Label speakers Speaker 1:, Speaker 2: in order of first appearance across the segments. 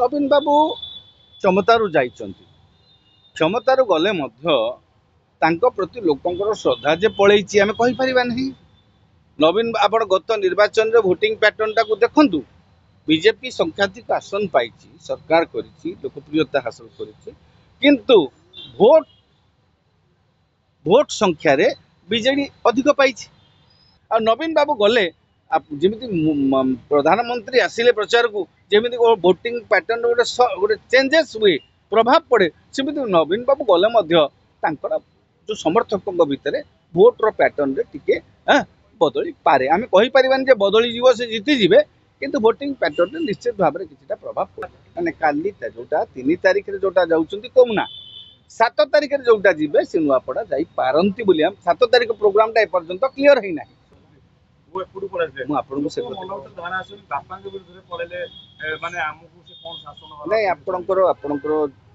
Speaker 1: नवीन बाबू क्षमतारू जाइछन्ति क्षमतारू गले मध्य तांको प्रति लोकंकर श्रद्धा जे पळैछि आमे कहि परिबा नहीं। नवीन आपण गत निर्वाचन रे वोटिंग पैटर्न टाकू देखंतु बीजेपी संख्याधिक आसन पाइछि सरकार करिछि लोकप्रियता हासिल करिछि किंतु भोट भोट संख्या रे बीजेडी अधिक पाइछि। आ नवीन बाबू गले जेमिति प्रधानमंत्री आसिले प्रचार को जेमिति वोटिंग पैटर्न गोटे चेंजेस हुए प्रभाव पड़े सेमिति नवीन बाबू गले मध्य तांकर जो समर्थकों भितर भोटर पैटर्न रे टिके बदली पारे आमे कहि परिबान जे बदली जीव से जीति जिवे किंतु वोटिंग पैटर्न रे निश्चित भाव रे किछटा प्रभाव पड़े माने काली जोटा 3 तारिख रे जोटा जाउचंती कोमना 7 तारिख रे जोटा जिवे से नुआपड़ा जाई पारंती बोली हम 7 तारिख प्रोग्राम टा ए पर्यंत क्लियर हेई नाही।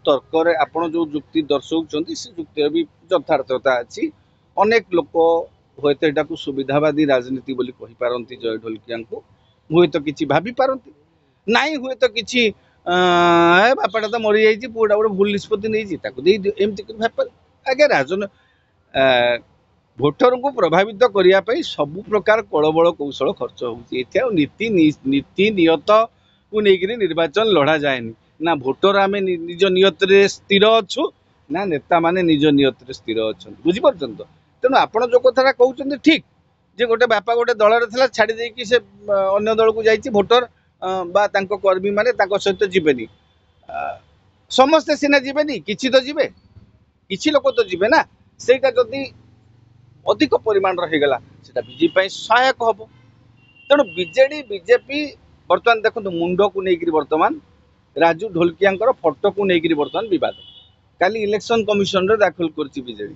Speaker 1: तर्क आपण जो जुक्ति दर्शाउछन्ती से जुक्ति भी यथार्थता अछि। अनेक लोक होयत एटा को सुविधावादी राजनीति बोली कहि पारंती जय ढोलकिया को होयत किछि भाबी पारंती नाही होयत किछि बापाटा तो मरि जाइछि पुडा गोटे भूल निष्पत्ति नै छि ताको देई एमति भापर आगे राजन भोटर को प्रभावित करने सबु प्रकार कलबल कौशल खर्च हो नीति नियत को लेकिन निर्वाचन लड़ा जाए ना भोटर आम निज नियत स्थिर अच्छु ना नेता माने निज नियत स्थिर अच्छा बुझीपार तेणु आप जो कथा कहते ठीक जे गोटे बापा गोटे दल था छाड़ी देकी से अन्य दल को जाइए भोटर बा तांको कर्मी माने तांको सहित जीवेनी समस्ते सीना जीवेनी किछि तो जीवे किछि लोक तो जीवे ना सेटा जदि अधिक परिमाण रहीगला सेटा बीजेपी सहायक हम तेणु बीजेडी बीजेपी बर्तमान देखो मुंड को लेकर बर्तमान राजू ढोलकिया फोटो को लेकर बर्तमान विवाद काली इलेक्शन कमिशन रे दाखल करछि बीजेडी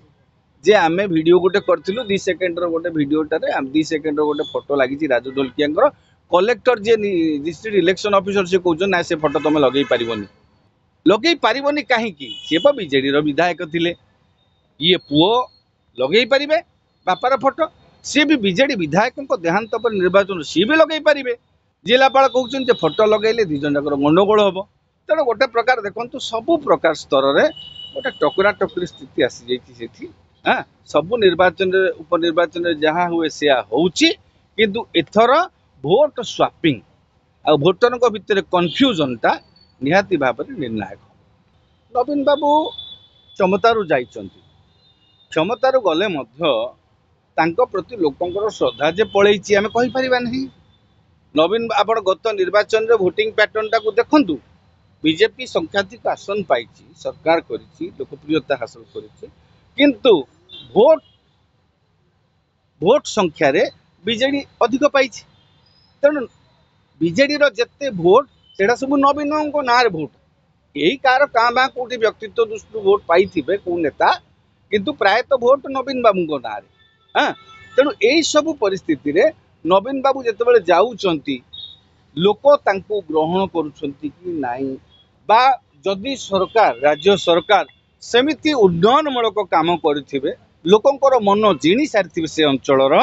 Speaker 1: जे आमे वीडियो गोटे करथिलु 2 सेकंड रो गोटे वीडियोटारे 2 सेकंड रो गोटे फोटो लागिछि राजू ढोलकिया कलेक्टर जे डिस्ट्रिक्ट इलेक्शन ऑफिसर से कहउछ ना से फोटो तमे लगेई पारिबोनी काहे कि से बीजेडी रो विधायक थिले ये पुओ लगेई पारिबे बापार फोटो सी भी बीजेडी विधायक देहांत पर निर्वाचन सी भी लगे पारे जिलापाल कहते फोटो लगेले दी जन जाकर गंडगोल हम तेणु गोटे प्रकार देखो सबु प्रकार स्तर में गोटे टकरा टकरी स्थिति आसी जाइए हाँ सबु निर्वाचन उपनिर्वाचन जहाँ हुए से किंतु एथर भोट स्वापिंग आ भोटर भितर कन्फ्यूजन टा निहाती भाव में निर्णायक। नवीन बाबू क्षमतारू जाइछन्ति क्षमतारू गले मध्य तांको प्रति लोकंकर श्रद्धा जे पळैछि आमे कहि परिबा नहीं। नवीन आपण गत निर्वाचन रे वोटिंग पैटर्न टाकू देखंतु बीजेपी संख्याधिक आसन पाइछि सरकार करिछि लोकप्रियता हासिल करिछि किंतु भोट संख्या रे बीजेडी अधिक पाइछि तेणु बीजेडी रो जत्ते भोट सेडा सब नवीन को नार भोट यही कार काबा कोटी व्यक्तित्व दृष्टि भोट पाइथिबे को नेता किंतु प्रायतः भोट नवीन बाबू को नार हाँ तेणु यही सब परिस्थिति रे नवीन बाबू जिते जाऊँच लोक तांको ग्रहण करुछंती कि नहीं बा जदि सरकार राज्य सरकार सेमिति उन्नयनमूलक काम करिथिबे लोकंकर मन जिणी सारिथिबे से अंचलर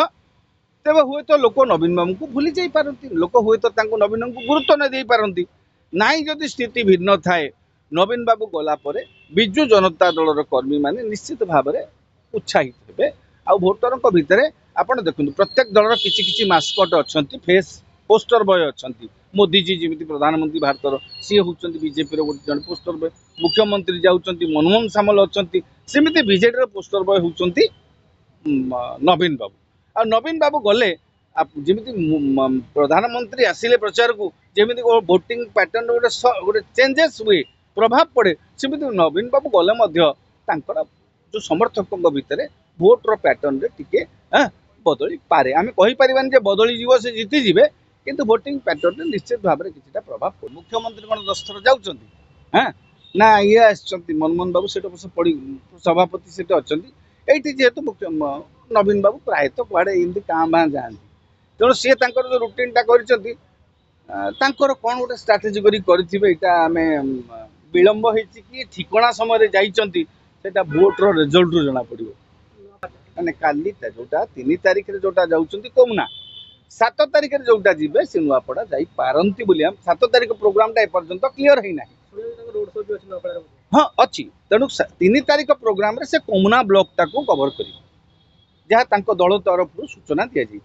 Speaker 1: तेबे हुए तो लोक नवीन बाबू को भूली जाई पारंती लोक हुए तो तांको नवीन को गुरुत्व न दे पारंती नाई जदि स्थिति भिन्न थाए नवीन बाबू गला परे बिजु जनता दलर कर्मी माने निश्चित भाव में उत्साहित हेबे आ भोटर भितर आपण देखु प्रत्येक दलर किछि किछि मास्कट अच्छी फेस पोस्टर बॉय अच्छा मोदी जी जमी प्रधानमंत्री भारत सी होती बीजेपी जन पोस्टर बॉय मुख्यमंत्री जाऊँच मनमोहन सामल अच्छा सेमती बीजेडी पोस्टर बॉय होती नवीन बाबू आ नवीन बाबू गले जमी प्रधानमंत्री आसिले प्रचार को जमी वोटिंग पैटर्न गोटे चेंजेस हुए प्रभाव पड़े सेमती नवीन बाबू गले जो समर्थकों भितर भोटर पैटर्न रे टिके बदली पारे आमे कहि परिबान जे बदली जीव से जीति जिवे किंतु वोटिंग पैटर्न रे निश्चित भाव में किछटा प्रभाव पड़े। मुख्यमंत्री कोन 10 थर जाउछंती हाँ ना ये आछंती मनमोहन बाबू सेटा बस पड़ी सभापति सेटा अछंती एठी जेहेतु मुख्य नवीन बाबू प्रायतः कुआडे एमती कांबा जाआंती तेणु सी तांकर जो रूटीन टा करिसंती तांकर कोन गोटे स्ट्रेटेजी करी करथिबे एटा आमे विलंब हेछि कि ठिकणा समय रे जाइचंती सेटा भोटर रिजल्ट रु जना पड़िबो माने काली जोटा 3 तारिख रे जोटा जाउचंती कोमना 7 तारिख जोटा जीवे से नुआपड़ा जाई पारंती बोली हम 7 तारिख प्रोग्रामटा एपर्यंत क्लीयर है ना। हाँ अच्छी तेणु 3 तारिख प्रोग्राम से कोमुना ब्लॉक टाको कवर कर जहाँ दल तरफ सूचना दि जाइए।